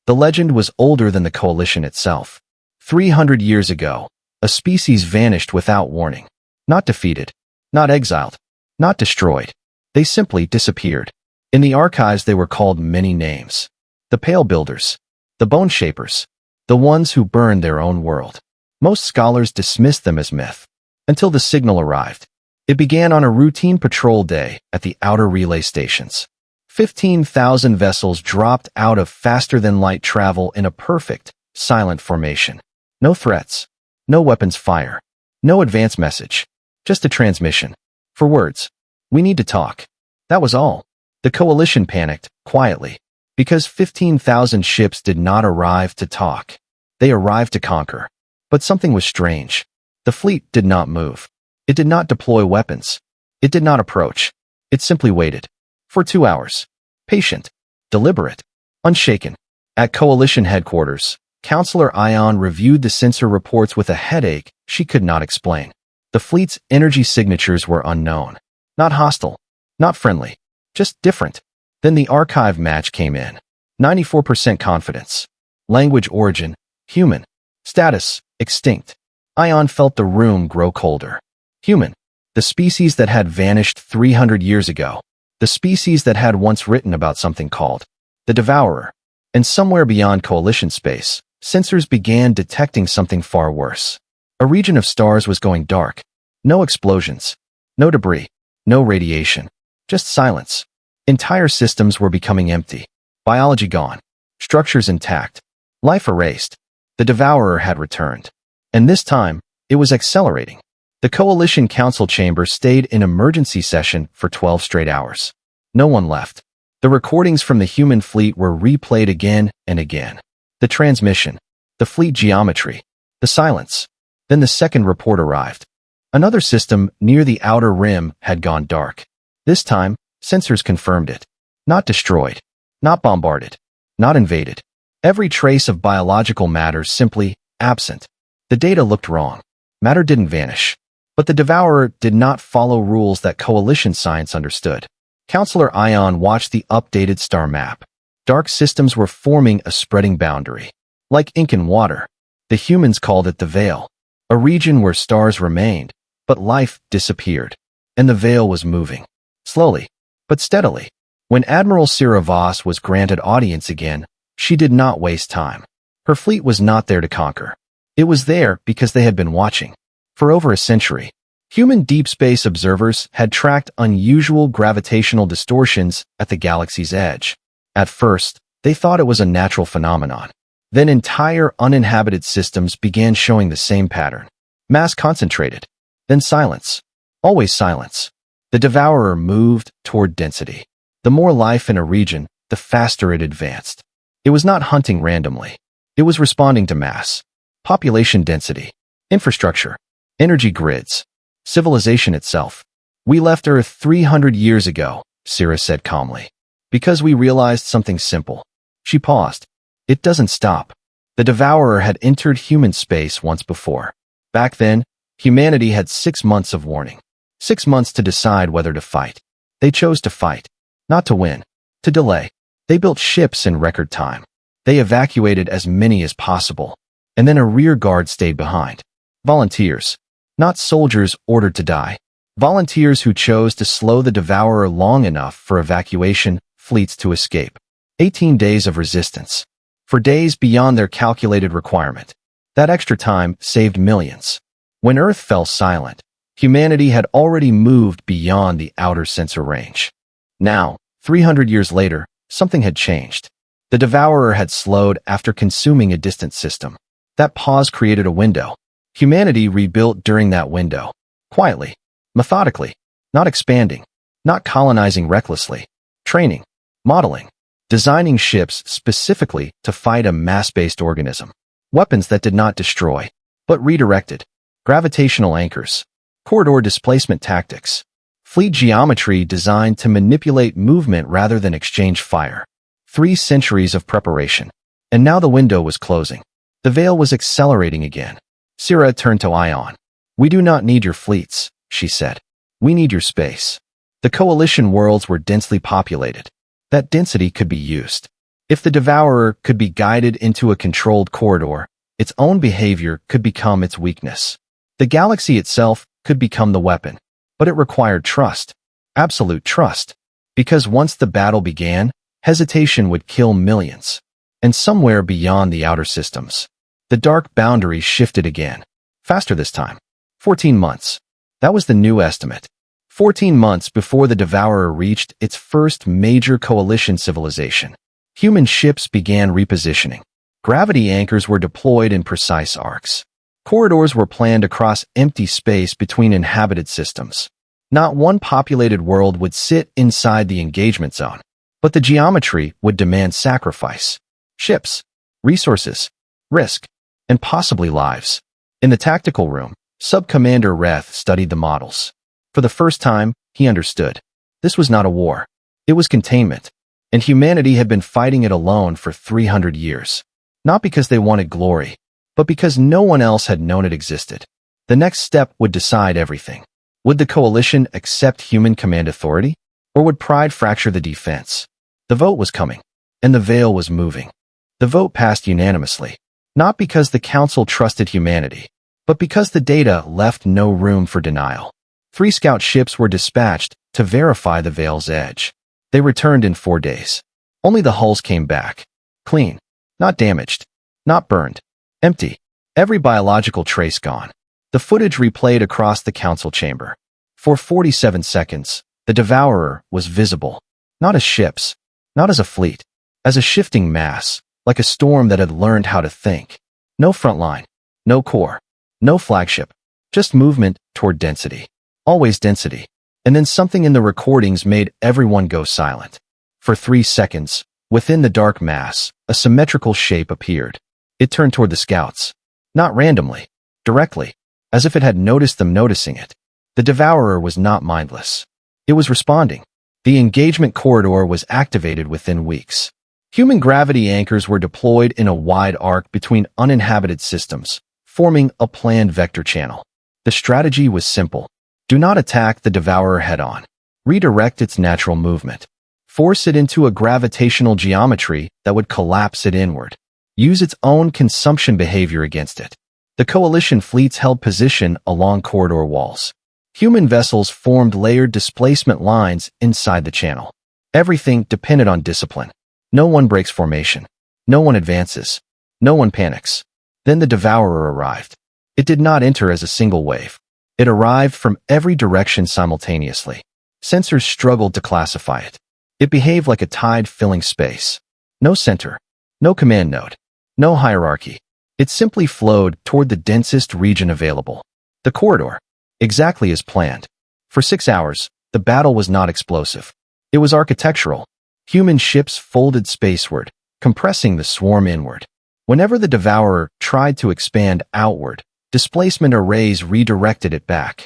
The legend was older than the coalition itself. 300 years ago, a species vanished without warning. Not defeated, not exiled, not destroyed. They simply disappeared. In the archives they were called many names. The Pale Builders, the Bone Shapers, the ones who burned their own world. Most scholars dismissed them as myth. Until the signal arrived. It began on a routine patrol day at the outer relay stations. 15,000 vessels dropped out of faster-than-light travel in a perfect, silent formation. No threats, no weapons fire, no advance message, just a transmission. For words, "We need to talk." That was all. The coalition panicked, quietly, because 15,000 ships did not arrive to talk. They arrived to conquer. But something was strange. The fleet did not move. It did not deploy weapons. It did not approach. It simply waited. For 2 hours. Patient, deliberate, unshaken. At coalition headquarters, Counselor Ion reviewed the sensor reports with a headache she could not explain. The fleet's energy signatures were unknown. Not hostile. Not friendly. Just different. Then the archive match came in. 94% confidence. Language origin, human. Status, extinct. Ion felt the room grow colder. Human. The species that had vanished 300 years ago. The species that had once written about something called the Devourer. And somewhere beyond coalition space, sensors began detecting something far worse. A region of stars was going dark. No explosions. No debris. No radiation. Just silence. Entire systems were becoming empty. Biology gone. Structures intact. Life erased. The Devourer had returned. And this time, it was accelerating. The Coalition Council chamber stayed in emergency session for 12 straight hours. No one left. The recordings from the human fleet were replayed again and again. The transmission, the fleet geometry, the silence. Then the second report arrived. Another system near the outer rim had gone dark. This time, sensors confirmed it. Not destroyed. Not bombarded. Not invaded. Every trace of biological matter simply absent. The data looked wrong. Matter didn't vanish. But the Devourer did not follow rules that coalition science understood. Counselor Ion watched the updated star map. Dark systems were forming a spreading boundary. Like ink in water, the humans called it the Veil, a region where stars remained, but life disappeared. And the veil was moving. Slowly, but steadily. When Admiral Sira Voss was granted audience again, she did not waste time. Her fleet was not there to conquer. It was there because they had been watching. For over a century, human deep space observers had tracked unusual gravitational distortions at the galaxy's edge. At first, they thought it was a natural phenomenon. Then entire uninhabited systems began showing the same pattern. Mass concentrated. Then silence. Always silence. The Devourer moved toward density. The more life in a region, the faster it advanced. It was not hunting randomly. It was responding to mass. Population density. Infrastructure. Energy grids. Civilization itself. "We left Earth 300 years ago," Sira said calmly. "Because we realized something simple." She paused. It doesn't stop. The Devourer had entered human space once before. Back then, humanity had 6 months of warning. 6 months to decide whether to fight. They chose to fight. Not to win. To delay. They built ships in record time. They evacuated as many as possible. And then a rear guard stayed behind. Volunteers. Not soldiers ordered to die. Volunteers who chose to slow the Devourer long enough for evacuation fleets to escape. 18 days of resistance. For days beyond their calculated requirement. That extra time saved millions. When Earth fell silent, humanity had already moved beyond the outer sensor range. Now, 300 years later, something had changed. The Devourer had slowed after consuming a distant system. That pause created a window. Humanity rebuilt during that window. Quietly. Methodically. Not expanding. Not colonizing recklessly. Training. Modeling. Designing ships specifically to fight a mass-based organism. Weapons that did not destroy, but redirected. Gravitational anchors. Corridor displacement tactics. Fleet geometry designed to manipulate movement rather than exchange fire. 3 centuries of preparation. And now the window was closing. The veil was accelerating again. Sira turned to Ion. "We do not need your fleets," she said. "We need your space." The coalition worlds were densely populated. That density could be used. If the Devourer could be guided into a controlled corridor, its own behavior could become its weakness. The galaxy itself could become the weapon, but it required trust, absolute trust, because once the battle began, hesitation would kill millions. And somewhere beyond the outer systems, the dark boundary shifted again, faster this time. 14 months. That was the new estimate. 14 months before the Devourer reached its first major coalition civilization. Human ships began repositioning. Gravity anchors were deployed in precise arcs. Corridors were planned across empty space between inhabited systems. Not one populated world would sit inside the engagement zone, but the geometry would demand sacrifice. Ships, resources, risk, and possibly lives. In the tactical room, Sub-Commander Reth studied the models. For the first time, he understood. This was not a war. It was containment. And humanity had been fighting it alone for 300 years. Not because they wanted glory, but because no one else had known it existed. The next step would decide everything. Would the coalition accept human command authority? Or would pride fracture the defense? The vote was coming, and the veil was moving. The vote passed unanimously, not because the council trusted humanity, but because the data left no room for denial. 3 scout ships were dispatched to verify the veil's edge. They returned in 4 days. Only the hulls came back. Clean. Not damaged. Not burned. Empty. Every biological trace gone. The footage replayed across the council chamber. For 47 seconds, the Devourer was visible. Not as ships. Not as a fleet. As a shifting mass, like a storm that had learned how to think. No front line. No core. No flagship. Just movement toward density. Always density. And then something in the recordings made everyone go silent. For 3 seconds, within the dark mass, a symmetrical shape appeared. It turned toward the scouts. Not randomly. Directly. As if it had noticed them noticing it. The Devourer was not mindless. It was responding. The engagement corridor was activated within weeks. Human gravity anchors were deployed in a wide arc between uninhabited systems, forming a planned vector channel. The strategy was simple. Do not attack the Devourer head-on. Redirect its natural movement. Force it into a gravitational geometry that would collapse it inward. Use its own consumption behavior against it. The coalition fleets held position along corridor walls. Human vessels formed layered displacement lines inside the channel. Everything depended on discipline. No one breaks formation. No one advances. No one panics. Then the Devourer arrived. It did not enter as a single wave. It arrived from every direction simultaneously. Sensors struggled to classify it. It behaved like a tide filling space. No center. No command node. No hierarchy. It simply flowed toward the densest region available. The corridor. Exactly as planned. For 6 hours, the battle was not explosive. It was architectural. Human ships folded spaceward, compressing the swarm inward. Whenever the Devourer tried to expand outward, displacement arrays redirected it back.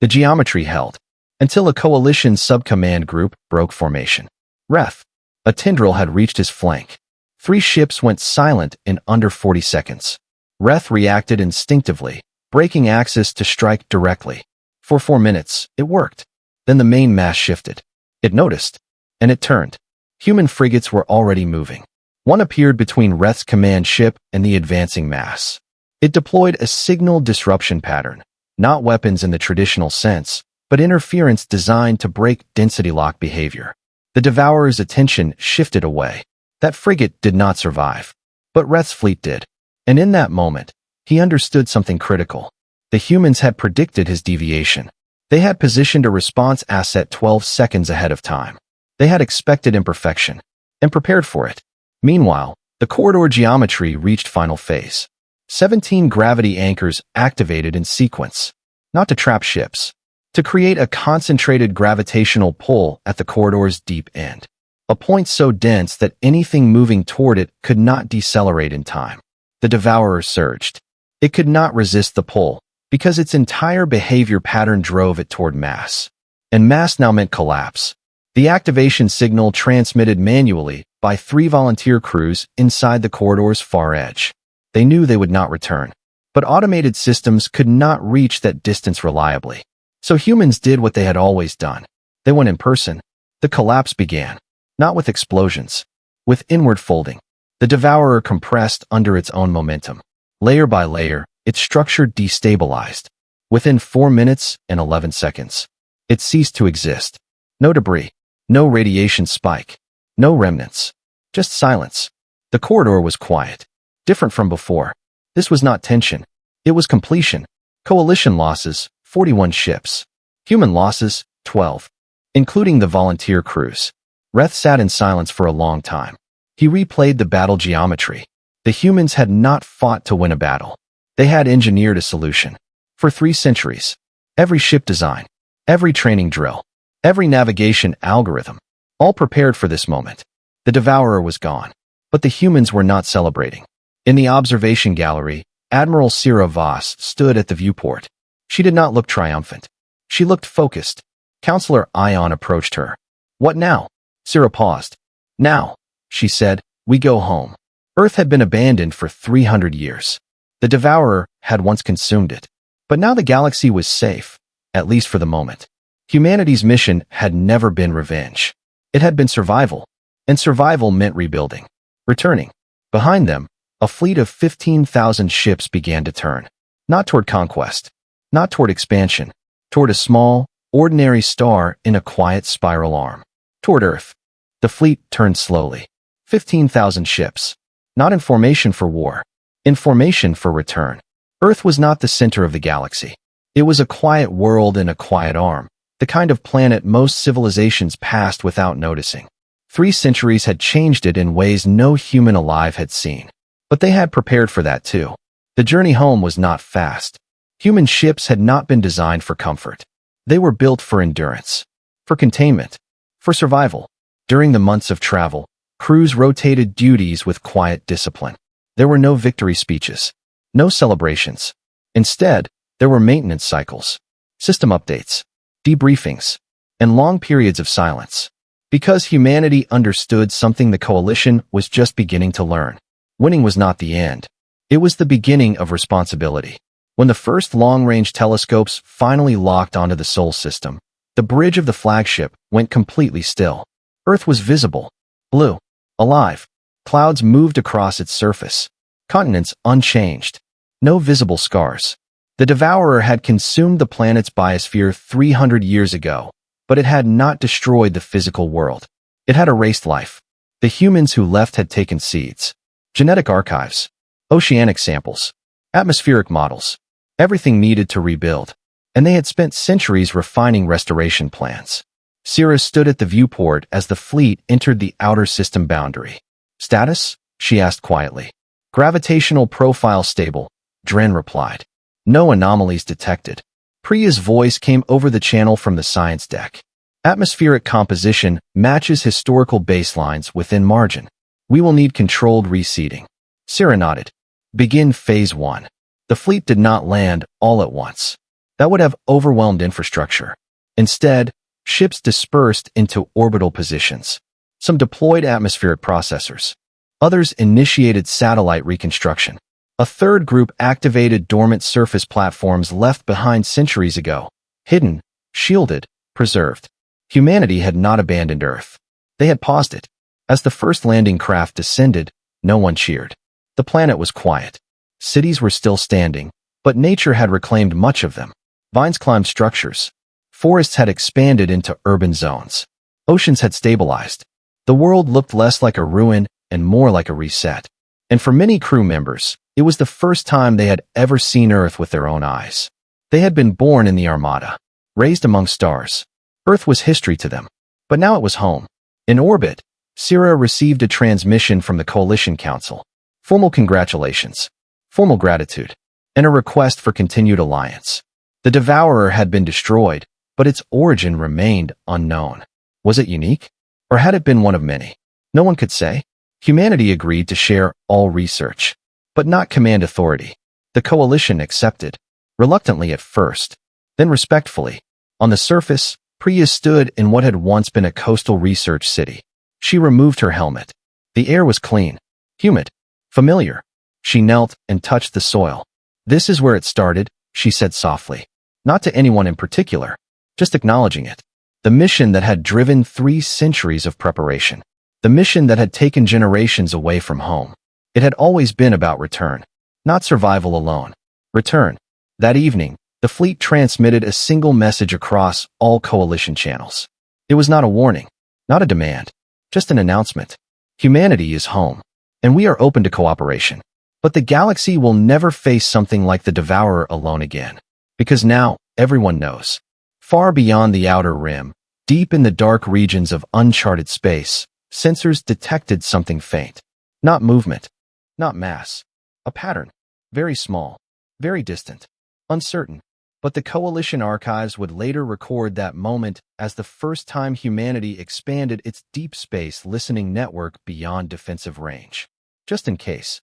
The geometry held, until a coalition sub-command group broke formation. Reth, a tendril had reached his flank. 3 ships went silent in under 40 seconds. Reth reacted instinctively, breaking axis to strike directly. For 4 minutes, it worked. Then the main mass shifted. It noticed, and it turned. Human frigates were already moving. One appeared between Reth's command ship and the advancing mass. It deployed a signal disruption pattern, not weapons in the traditional sense, but interference designed to break density lock behavior. The Devourer's attention shifted away. That frigate did not survive, but Reth's fleet did. And in that moment, he understood something critical. The humans had predicted his deviation. They had positioned a response asset 12 seconds ahead of time. They had expected imperfection and prepared for it. Meanwhile, the corridor geometry reached final phase. 17 gravity anchors activated in sequence, not to trap ships, to create a concentrated gravitational pull at the corridor's deep end, a point so dense that anything moving toward it could not decelerate in time. The Devourer surged. It could not resist the pull, because its entire behavior pattern drove it toward mass. And mass now meant collapse. The activation signal transmitted manually by 3 volunteer crews inside the corridor's far edge. They knew they would not return, but automated systems could not reach that distance reliably. So humans did what they had always done. They went in person. The collapse began, not with explosions, with inward folding. The Devourer compressed under its own momentum. Layer by layer, its structure destabilized. Within 4 minutes and 11 seconds, it ceased to exist. No debris, no radiation spike, no remnants, just silence. The corridor was quiet, different from before. This was not tension. It was completion. Coalition losses, 41 ships. Human losses, 12, including the volunteer crews. Reth sat in silence for a long time. He replayed the battle geometry. The humans had not fought to win a battle. They had engineered a solution. For 3 centuries, every ship design, every training drill, every navigation algorithm, all prepared for this moment. The Devourer was gone, but the humans were not celebrating. In the observation gallery, Admiral Sira Voss stood at the viewport. She did not look triumphant. She looked focused. Counselor Ion approached her. "What now?" Sira paused. "Now," she said, "we go home." Earth had been abandoned for 300 years. The Devourer had once consumed it. But now the galaxy was safe, at least for the moment. Humanity's mission had never been revenge. It had been survival, and survival meant rebuilding. Returning. Behind them, a fleet of 15,000 ships began to turn. Not toward conquest, not toward expansion, toward a small, ordinary star in a quiet spiral arm. Toward Earth. The fleet turned slowly. 15,000 ships. Not in formation for war, in formation for return. Earth was not the center of the galaxy. It was a quiet world in a quiet arm, the kind of planet most civilizations passed without noticing. 3 centuries had changed it in ways no human alive had seen. But they had prepared for that too. The journey home was not fast. Human ships had not been designed for comfort. They were built for endurance, for containment, for survival. During the months of travel, crews rotated duties with quiet discipline. There were no victory speeches, no celebrations. Instead, there were maintenance cycles, system updates, debriefings, and long periods of silence. Because humanity understood something the Coalition was just beginning to learn. Winning was not the end. It was the beginning of responsibility. When the first long-range telescopes finally locked onto the Sol system, the bridge of the flagship went completely still. Earth was visible, blue, alive. Clouds moved across its surface. Continents unchanged. No visible scars. The Devourer had consumed the planet's biosphere 300 years ago, but it had not destroyed the physical world. It had erased life. The humans who left had taken seeds, genetic archives, oceanic samples, atmospheric models, everything needed to rebuild, and they had spent centuries refining restoration plans. Sira stood at the viewport as the fleet entered the outer system boundary. "Status?" she asked quietly. "Gravitational profile stable," Dren replied. "No anomalies detected." Priya's voice came over the channel from the science deck. "Atmospheric composition matches historical baselines within margin. We will need controlled reseeding." Sira nodded. "Begin Phase 1. The fleet did not land all at once. That would have overwhelmed infrastructure. Instead, ships dispersed into orbital positions. Some deployed atmospheric processors. Others initiated satellite reconstruction. A third group activated dormant surface platforms left behind centuries ago. Hidden, shielded, preserved. Humanity had not abandoned Earth. They had paused it. As the first landing craft descended, no one cheered. The planet was quiet. Cities were still standing, but nature had reclaimed much of them. Vines climbed structures. Forests had expanded into urban zones. Oceans had stabilized. The world looked less like a ruin and more like a reset. And for many crew members, it was the first time they had ever seen Earth with their own eyes. They had been born in the Armada, raised among stars. Earth was history to them. But now it was home. In orbit, Sira received a transmission from the Coalition Council. Formal congratulations, formal gratitude, and a request for continued alliance. The Devourer had been destroyed, but its origin remained unknown. Was it unique? Or had it been one of many? No one could say. Humanity agreed to share all research, but not command authority. The Coalition accepted, reluctantly at first, then respectfully. On the surface, Priya stood in what had once been a coastal research city. She removed her helmet. The air was clean, humid, familiar. She knelt and touched the soil. "This is where it started," she said softly. Not to anyone in particular, just acknowledging it. The mission that had driven 3 centuries of preparation. the mission that had taken generations away from home. It had always been about return, not survival alone. Return. That evening, the fleet transmitted a single message across all coalition channels. It was not a warning, not a demand, just an announcement. Humanity is home, and we are open to cooperation. But the galaxy will never face something like the Devourer alone again. Because now, everyone knows. Far beyond the outer rim, deep in the dark regions of uncharted space, sensors detected something faint. Not movement, not mass. A pattern. Very small, very distant, uncertain. But the Coalition archives would later record that moment as the first time humanity expanded its deep space listening network beyond defensive range. Just in case.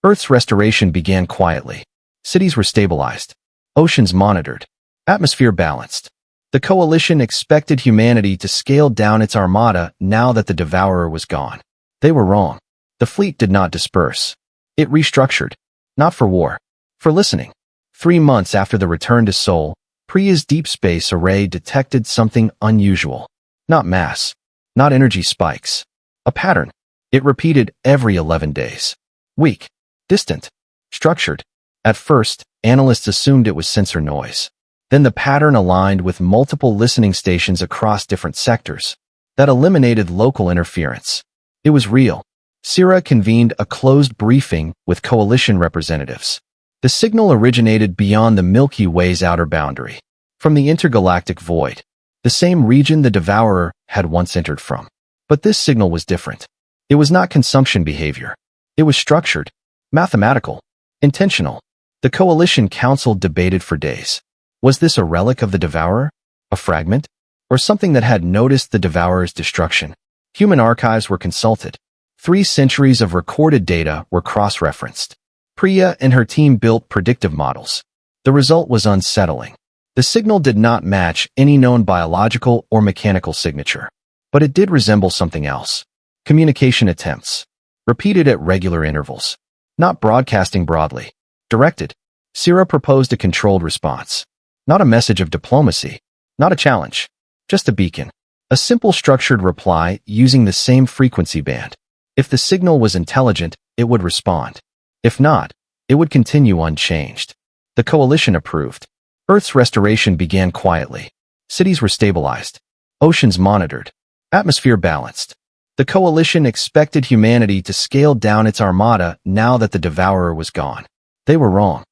Earth's restoration began quietly. Cities were stabilized. Oceans monitored. Atmosphere balanced. The Coalition expected humanity to scale down its armada now that the Devourer was gone. They were wrong. The fleet did not disperse. It restructured. Not for war. For listening. 3 months after the return to Sol, Priya's deep space array detected something unusual. Not mass. Not energy spikes. A pattern. It repeated every 11 days. Weak. Distant. Structured. At first, analysts assumed it was sensor noise. Then the pattern aligned with multiple listening stations across different sectors. That eliminated local interference. It was real. Sira convened a closed briefing with coalition representatives. The signal originated beyond the Milky Way's outer boundary, from the intergalactic void, the same region the Devourer had once entered from. But this signal was different. It was not consumption behavior. It was structured, mathematical, intentional. The Coalition Council debated for days. Was this a relic of the Devourer? A fragment? Or something that had noticed the Devourer's destruction? Human archives were consulted. 3 centuries of recorded data were cross-referenced. Priya and her team built predictive models. The result was unsettling. The signal did not match any known biological or mechanical signature. But it did resemble something else. Communication attempts. Repeated at regular intervals. Not broadcasting broadly. Directed. Sira proposed a controlled response. Not a message of diplomacy. Not a challenge. Just a beacon. A simple structured reply using the same frequency band. If the signal was intelligent, it would respond. If not, it would continue unchanged. The Coalition approved. Earth's restoration began quietly. Cities were stabilized. Oceans monitored. Atmosphere balanced. The Coalition expected humanity to scale down its armada now that the Devourer was gone. They were wrong.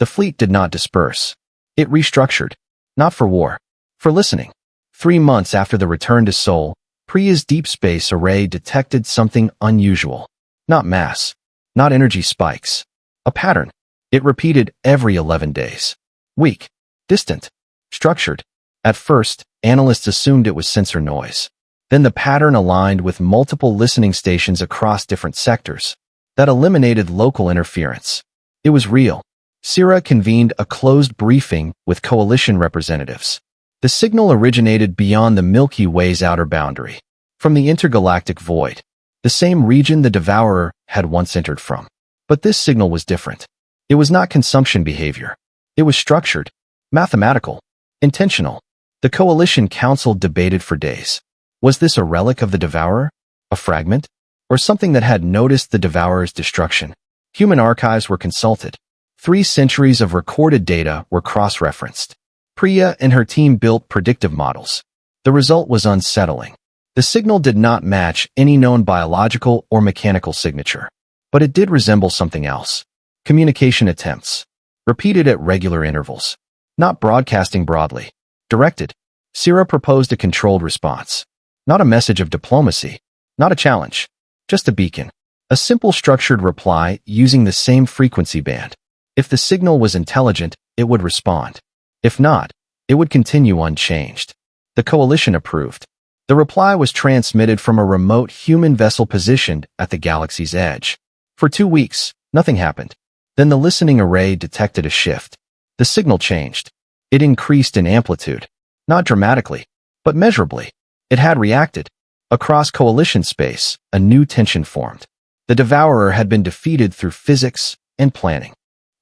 The fleet did not disperse. It restructured. Not for war. For listening. 3 months after the return to Sol, Priya's deep space array detected something unusual. Not mass. Not energy spikes. A pattern. It repeated every 11 days. Weak. Distant. Structured. At first, analysts assumed it was sensor noise. Then the pattern aligned with multiple listening stations across different sectors. That eliminated local interference. It was real. Sira convened a closed briefing with coalition representatives. The signal originated beyond the Milky Way's outer boundary, from the intergalactic void, the same region the Devourer had once entered from. But this signal was different. It was not consumption behavior. It was structured, mathematical, intentional. The Coalition Council debated for days. Was this a relic of the Devourer? A fragment? Or something that had noticed the Devourer's destruction? Human archives were consulted. 3 centuries of recorded data were cross-referenced. Priya and her team built predictive models. The result was unsettling. The signal did not match any known biological or mechanical signature. But it did resemble something else. Communication attempts. Repeated at regular intervals. Not broadcasting broadly. Directed. Sira proposed a controlled response. Not a message of diplomacy. Not a challenge. Just a beacon. A simple structured reply using the same frequency band. If the signal was intelligent, it would respond. If not, it would continue unchanged. The Coalition approved. The reply was transmitted from a remote human vessel positioned at the galaxy's edge. For 2 weeks, nothing happened. Then the listening array detected a shift. The signal changed. It increased in amplitude. Not dramatically, but measurably. It had reacted. Across Coalition space, a new tension formed. The Devourer had been defeated through physics and planning.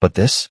But this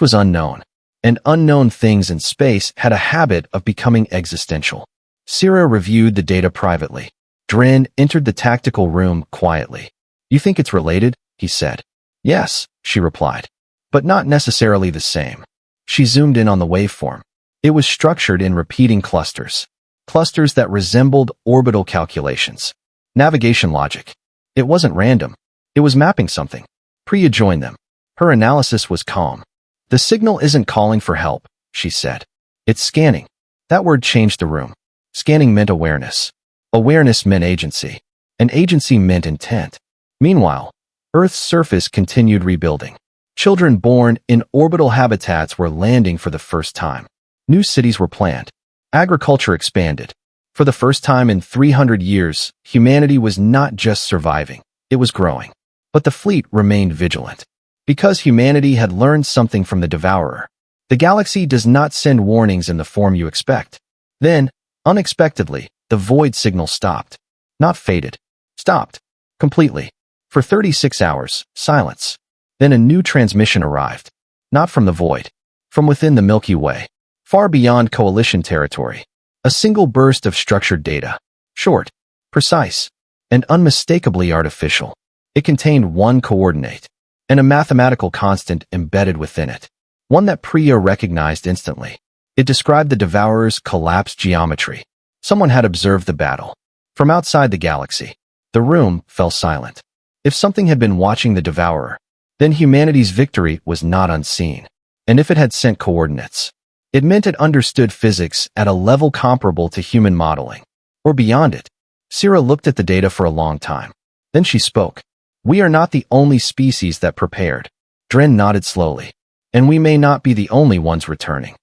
was unknown. And unknown things in space had a habit of becoming existential. Sira reviewed the data privately. Dren entered the tactical room quietly. "You think it's related?" he said. "Yes," she replied, "but not necessarily the same." She zoomed in on the waveform. It was structured in repeating clusters. Clusters that resembled orbital calculations. Navigation logic. It wasn't random. It was mapping something. Priya joined them. Her analysis was calm. "The signal isn't calling for help," she said. "It's scanning." That word changed the room. Scanning meant awareness. Awareness meant agency. And agency meant intent. Meanwhile, Earth's surface continued rebuilding. Children born in orbital habitats were landing for the first time. New cities were planned. Agriculture expanded. For the first time in 300 years, humanity was not just surviving, it was growing. But the fleet remained vigilant. Because humanity had learned something from the Devourer. The galaxy does not send warnings in the form you expect. Then, unexpectedly, the void signal stopped. Not faded. Stopped. Completely. For 36 hours, silence. Then a new transmission arrived. Not from the void. From within the Milky Way. Far beyond coalition territory. A single burst of structured data. Short, precise, and unmistakably artificial. It contained one coordinate, and a mathematical constant embedded within it. One that Priya recognized instantly. It described the Devourer's collapsed geometry. Someone had observed the battle. From outside the galaxy, the room fell silent. If something had been watching the Devourer, then humanity's victory was not unseen. And if it had sent coordinates, it meant it understood physics at a level comparable to human modeling, or beyond it. Sira looked at the data for a long time. Then she spoke. "We are not the only species that prepared." Dren nodded slowly. "And we may not be the only ones returning."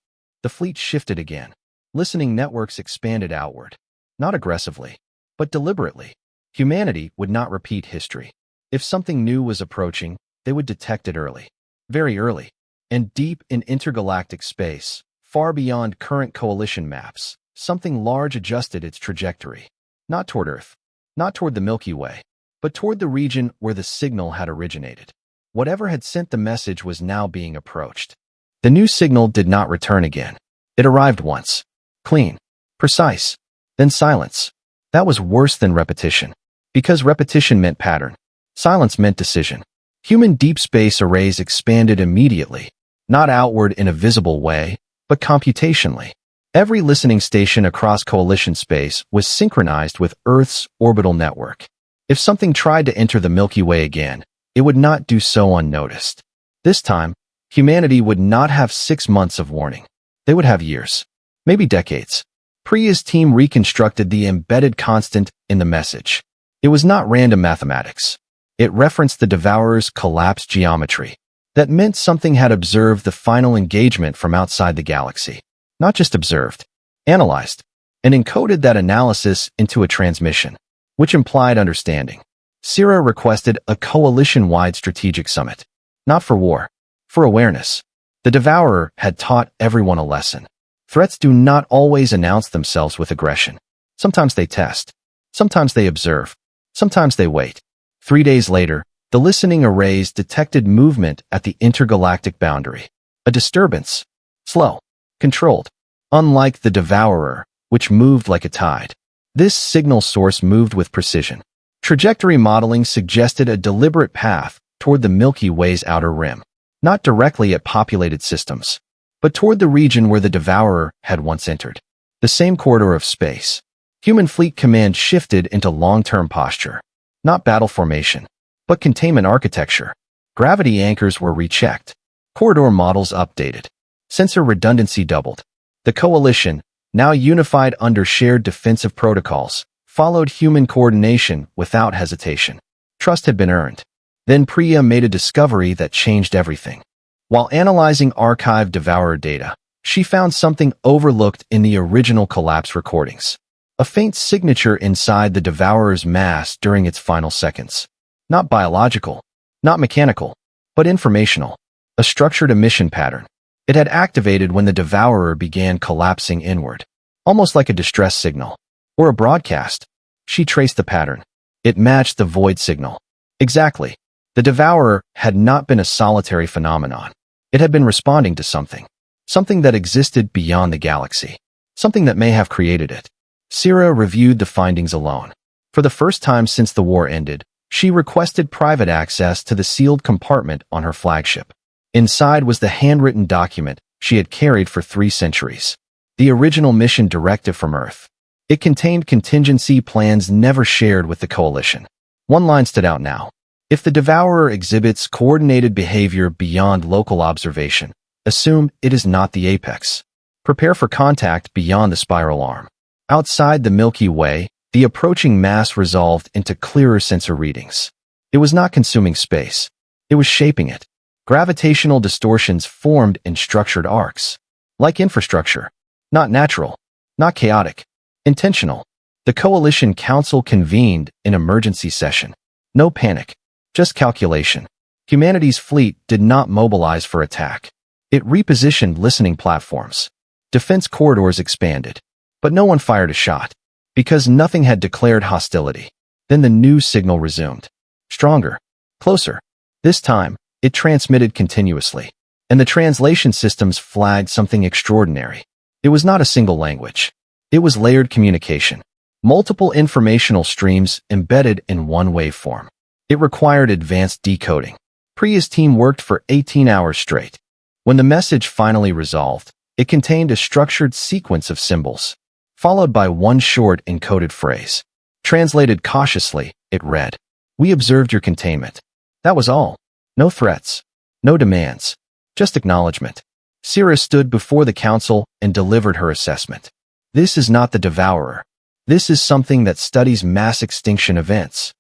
The fleet shifted again. Listening networks expanded outward. Not aggressively, but deliberately. Humanity would not repeat history. If something new was approaching, they would detect it early. Very early. And deep in intergalactic space, far beyond current coalition maps, something large adjusted its trajectory. Not toward Earth, not toward the Milky Way, but toward the region where the signal had originated. Whatever had sent the message was now being approached. The new signal did not return again. It arrived once. Clean. Precise. Then silence. That was worse than repetition. Because repetition meant pattern. Silence meant decision. Human deep space arrays expanded immediately. Not outward in a visible way, but computationally. Every listening station across coalition space was synchronized with Earth's orbital network. If something tried to enter the Milky Way again, it would not do so unnoticed. This time, humanity would not have 6 months of warning. They would have years. Maybe decades. Priya's team reconstructed the embedded constant in the message. It was not random mathematics. It referenced the Devourer's collapsed geometry. That meant something had observed the final engagement from outside the galaxy. Not just observed, analyzed, and encoded that analysis into a transmission, which implied understanding. Sira requested a coalition-wide strategic summit. Not for war, for awareness. The Devourer had taught everyone a lesson. Threats do not always announce themselves with aggression. Sometimes they test. Sometimes they observe. Sometimes they wait. 3 days later, the listening arrays detected movement at the intergalactic boundary. A disturbance. Slow. Controlled. Unlike the Devourer, which moved like a tide. This signal source moved with precision. Trajectory modeling suggested a deliberate path toward the Milky Way's outer rim. Not directly at populated systems, but toward the region where the Devourer had once entered. The same corridor of space. Human fleet command shifted into long-term posture. Not battle formation, but containment architecture. Gravity anchors were rechecked. Corridor models updated. Sensor redundancy doubled. The coalition, now unified under shared defensive protocols, followed human coordination without hesitation. Trust had been earned. Then Priya made a discovery that changed everything. While analyzing archived Devourer data, she found something overlooked in the original collapse recordings. A faint signature inside the Devourer's mass during its final seconds. Not biological, not mechanical, but informational. A structured emission pattern. It had activated when the Devourer began collapsing inward. Almost like a distress signal. Or a broadcast. She traced the pattern. It matched the void signal. Exactly. The Devourer had not been a solitary phenomenon. It had been responding to something. Something that existed beyond the galaxy. Something that may have created it. Sira reviewed the findings alone. For the first time since the war ended, she requested private access to the sealed compartment on her flagship. Inside was the handwritten document she had carried for 3 centuries. The original mission directive from Earth. It contained contingency plans never shared with the Coalition. One line stood out now. If the Devourer exhibits coordinated behavior beyond local observation, assume it is not the apex. Prepare for contact beyond the spiral arm. Outside the Milky Way, the approaching mass resolved into clearer sensor readings. It was not consuming space. It was shaping it. Gravitational distortions formed in structured arcs. Like infrastructure. Not natural. Not chaotic. Intentional. The Coalition Council convened an emergency session. No panic. Just calculation. Humanity's fleet did not mobilize for attack. It repositioned listening platforms. Defense corridors expanded. But no one fired a shot. Because nothing had declared hostility. Then the new signal resumed. Stronger. Closer. This time, it transmitted continuously. And the translation systems flagged something extraordinary. It was not a single language. It was layered communication. Multiple informational streams embedded in one waveform. It required advanced decoding. Priya's team worked for 18 hours straight. When the message finally resolved, it contained a structured sequence of symbols, followed by one short encoded phrase. Translated cautiously, it read, "We observed your containment." That was all. No threats. No demands. Just acknowledgement. Sira stood before the council and delivered her assessment. This is not the Devourer. This is something that studies mass extinction events.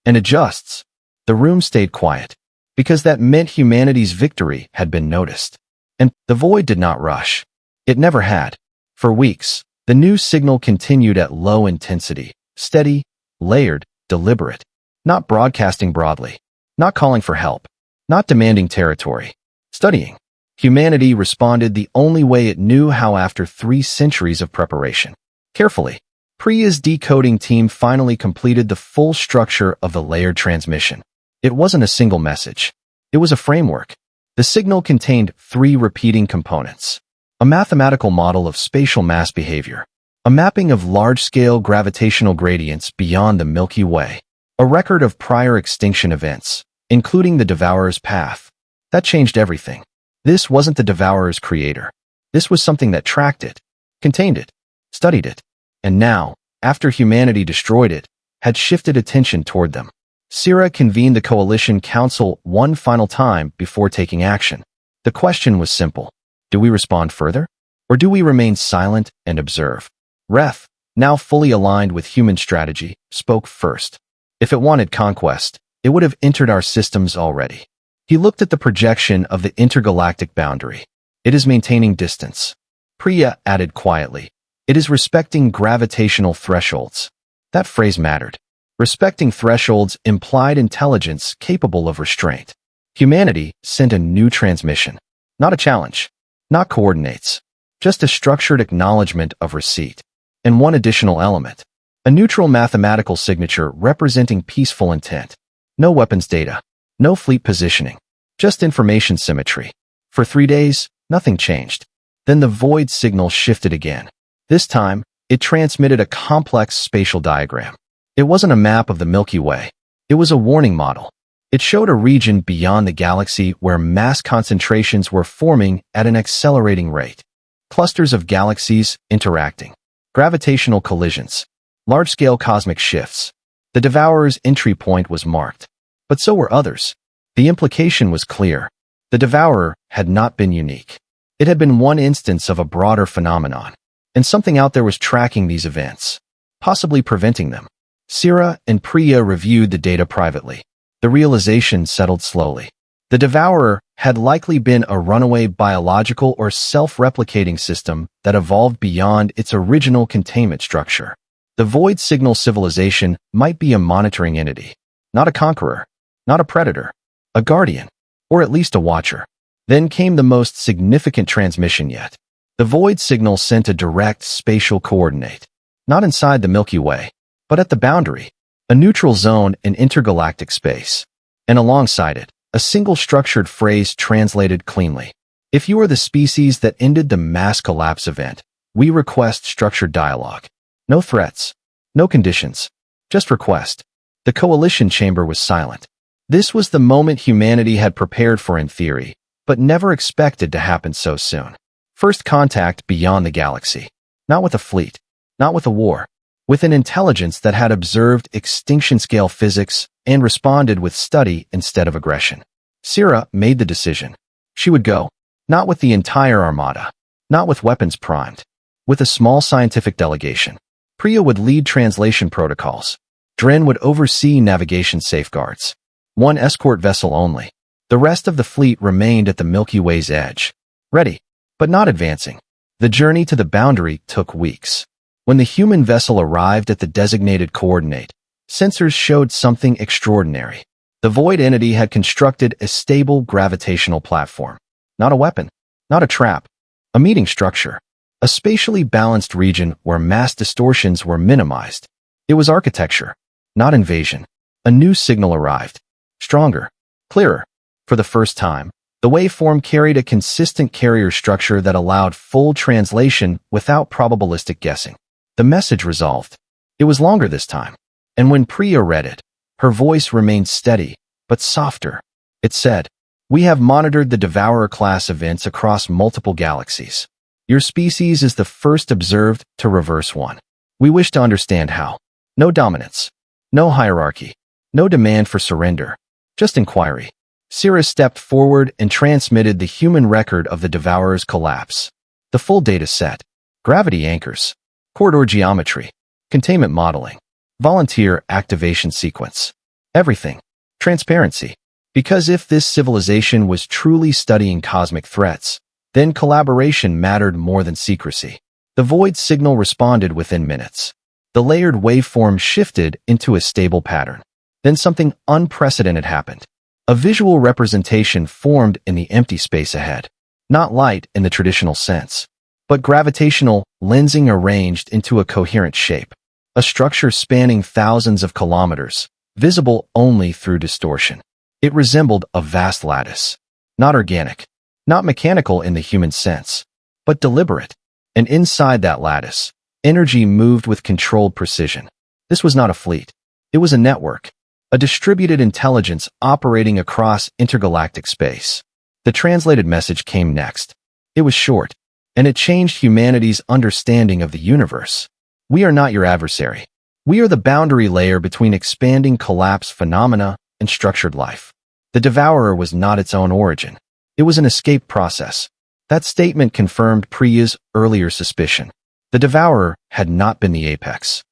And adjusts. The room stayed quiet. Because that meant humanity's victory had been noticed. And the void did not rush. It never had. For weeks, the new signal continued at low intensity, steady, layered, deliberate. Not broadcasting broadly. Not calling for help. Not demanding territory. Studying. Humanity responded the only way it knew how after 3 centuries of preparation. Carefully. Priya's decoding team finally completed the full structure of the layered transmission. It wasn't a single message. It was a framework. The signal contained 3 repeating components. A mathematical model of spatial mass behavior. A mapping of large-scale gravitational gradients beyond the Milky Way. A record of prior extinction events, including the Devourer's path. That changed everything. This wasn't the Devourer's creator. This was something that tracked it, contained it, studied it, and now, after humanity destroyed it, had shifted attention toward them. Sira convened the Coalition Council one final time before taking action. The question was simple. Do we respond further? Or do we remain silent and observe? Reth, now fully aligned with human strategy, spoke first. If it wanted conquest, it would have entered our systems already. He looked at the projection of the intergalactic boundary. It is maintaining distance. Priya added quietly. It is respecting gravitational thresholds. That phrase mattered. Respecting thresholds implied intelligence capable of restraint. Humanity sent a new transmission. Not a challenge. Not coordinates. Just a structured acknowledgement of receipt. And one additional element. A neutral mathematical signature representing peaceful intent. No weapons data. No fleet positioning. Just information symmetry. For 3 days, nothing changed. Then the void signal shifted again. This time, it transmitted a complex spatial diagram. It wasn't a map of the Milky Way. It was a warning model. It showed a region beyond the galaxy where mass concentrations were forming at an accelerating rate. Clusters of galaxies interacting. Gravitational collisions. Large-scale cosmic shifts. The Devourer's entry point was marked. But so were others. The implication was clear. The Devourer had not been unique. It had been one instance of a broader phenomenon. And something out there was tracking these events. Possibly preventing them. Sira and Priya reviewed the data privately. The realization settled slowly. The Devourer had likely been a runaway biological or self-replicating system that evolved beyond its original containment structure. The void signal civilization might be a monitoring entity. Not a conqueror. Not a predator. A guardian. Or at least a watcher. Then came the most significant transmission yet. The void signal sent a direct spatial coordinate. Not inside the Milky Way, but at the boundary. A neutral zone in intergalactic space. And alongside it, a single structured phrase translated cleanly. If you are the species that ended the mass collapse event, we request structured dialogue. No threats. No conditions. Just request. The coalition chamber was silent. This was the moment humanity had prepared for in theory, but never expected to happen so soon. First contact beyond the galaxy. Not with a fleet, not with a war, with an intelligence that had observed extinction-scale physics and responded with study instead of aggression. Syrah made the decision. She would go, not with the entire armada, not with weapons primed, with a small scientific delegation. Priya would lead translation protocols. Dren would oversee navigation safeguards. One escort vessel only. The rest of the fleet remained at the Milky Way's edge. Ready, but not advancing. The journey to the boundary took weeks. When the human vessel arrived at the designated coordinate, sensors showed something extraordinary. The void entity had constructed a stable gravitational platform. Not a weapon, not a trap, a meeting structure. A spatially balanced region where mass distortions were minimized. It was architecture, not invasion. A new signal arrived. Stronger, clearer. For the first time, the waveform carried a consistent carrier structure that allowed full translation without probabilistic guessing. The message resolved. It was longer this time, and when Priya read it, her voice remained steady, but softer. It said, "We have monitored the Devourer-class events across multiple galaxies. Your species is the first observed to reverse one. We wish to understand how. No dominance, no hierarchy, no demand for surrender, just inquiry." Syrah stepped forward and transmitted the human record of the Devourer's collapse. The full data set, gravity anchors, corridor geometry, containment modeling, volunteer activation sequence. Everything. Transparency. Because if this civilization was truly studying cosmic threats, then collaboration mattered more than secrecy. The void signal responded within minutes. The layered waveform shifted into a stable pattern. Then something unprecedented happened. A visual representation formed in the empty space ahead. Not light in the traditional sense, but gravitational lensing arranged into a coherent shape. A structure spanning thousands of kilometers, visible only through distortion. It resembled a vast lattice. Not organic, not mechanical in the human sense, but deliberate. And inside that lattice, energy moved with controlled precision. This was not a fleet. It was a network. A distributed intelligence operating across intergalactic space. The translated message came next. It was short, and it changed humanity's understanding of the universe. We are not your adversary. We are the boundary layer between expanding collapse phenomena and structured life. The Devourer was not its own origin. It was an escape process. That statement confirmed Priya's earlier suspicion. The Devourer had not been the apex.